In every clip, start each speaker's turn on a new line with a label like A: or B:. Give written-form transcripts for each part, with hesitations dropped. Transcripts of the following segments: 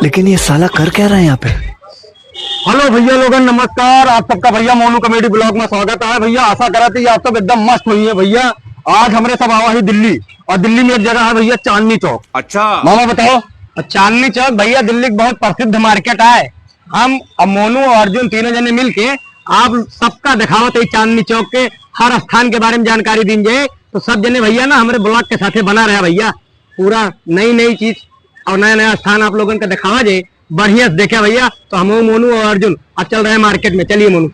A: लेकिन ये साला कर क्या रहा है यहाँ पे?
B: हेलो भैया लोगन, नमस्कार। आप सबका भैया मोनू कॉमेडी ब्लॉग में स्वागत है। भैया आशा करा थी आप सब एकदम मस्त हुई है। भैया आज हमरे सब आवा ही दिल्ली, और दिल्ली में एक जगह है भैया चांदनी चौक।
C: अच्छा
B: मामा बताओ। चांदनी चौक भैया दिल्ली की बहुत प्रसिद्ध मार्केट है। हम अब मोनू और अर्जुन तीनों जने मिलके आप सबका दिखावत है चांदनी चौक के हर स्थान के बारे में जानकारी दीजिए। तो सब जने भैया ना हमारे ब्लॉग के साथ बना रहे भैया। पूरा नई नई चीज और नया नया स्थान आप लोगों का दिखावा जाए, बढ़िया से देखे भैया। तो हम मोनू और अर्जुन अब चल रहे हैं मार्केट में। चलिए मोनू।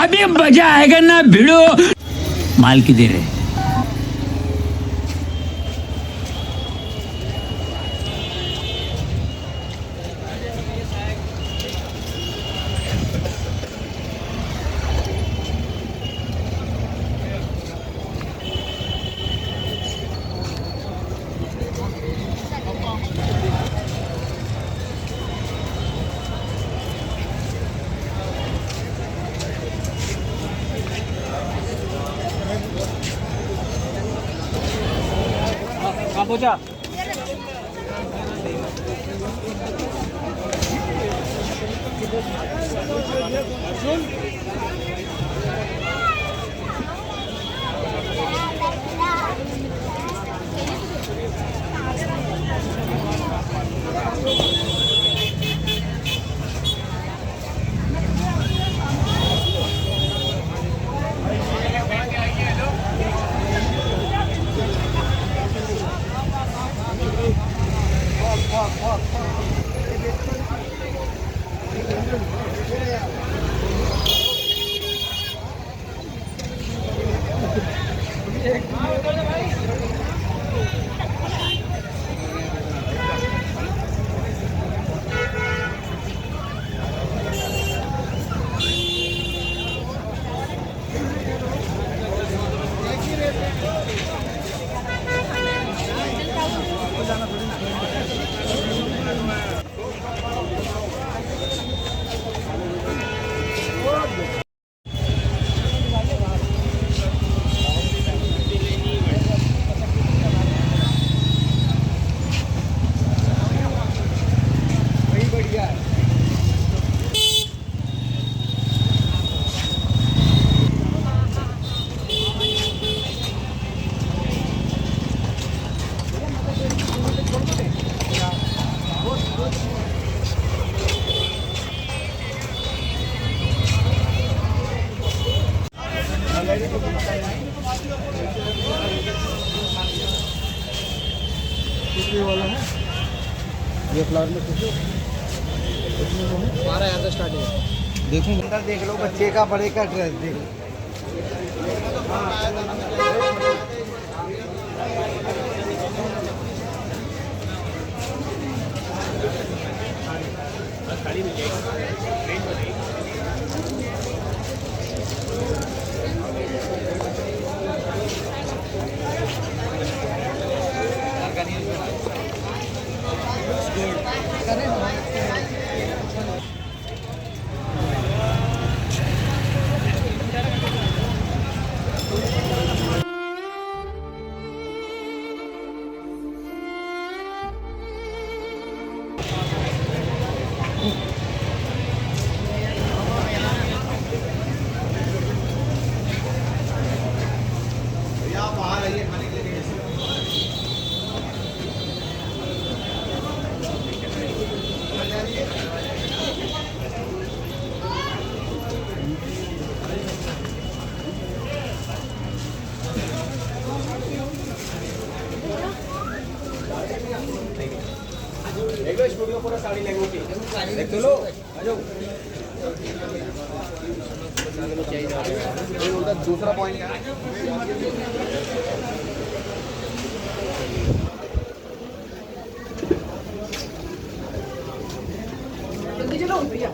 D: अभी मजा आएगा ना भिड़ो। माल की दे रहे
E: पूछा ये फ्लावर में हमारा यहाँ से स्टार्ट है। देखो अंदर देख लो, बच्चे का बड़े का ड्रेस देख लो। स्टूडियो पूरा साड़ी लैंग्वेज देख लो। दूसरा पॉइंट चलो भैया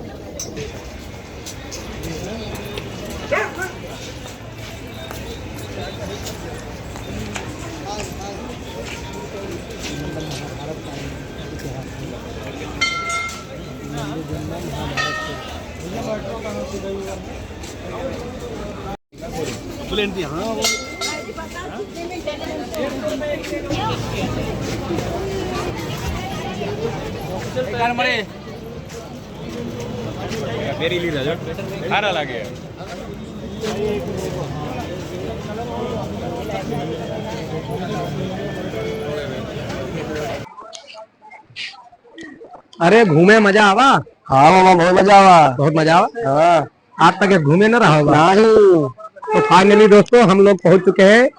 E: प्लेन थी हाँ वो
B: अरे घूमे मजा आवा।
A: हाँ मामा बहुत मजा आवा।
B: बहुत मजा आवा।
A: हाँ
B: आज तक ये घूमे न रहा होगा।
A: नहीं।
B: तो फाइनली दोस्तों हम लोग पहुंच चुके हैं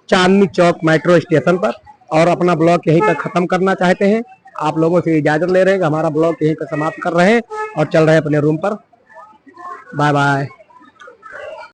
B: चांदनी चौक मेट्रो स्टेशन पर और अपना ब्लॉग यहीं तक खत्म करना चाहते हैं। आप लोगों से इजाजत ले रहे हैं कि हमारा ब्लॉग यहीं पर समाप्त कर रहे हैं और चल रहे हैं अपने रूम पर। Bye bye.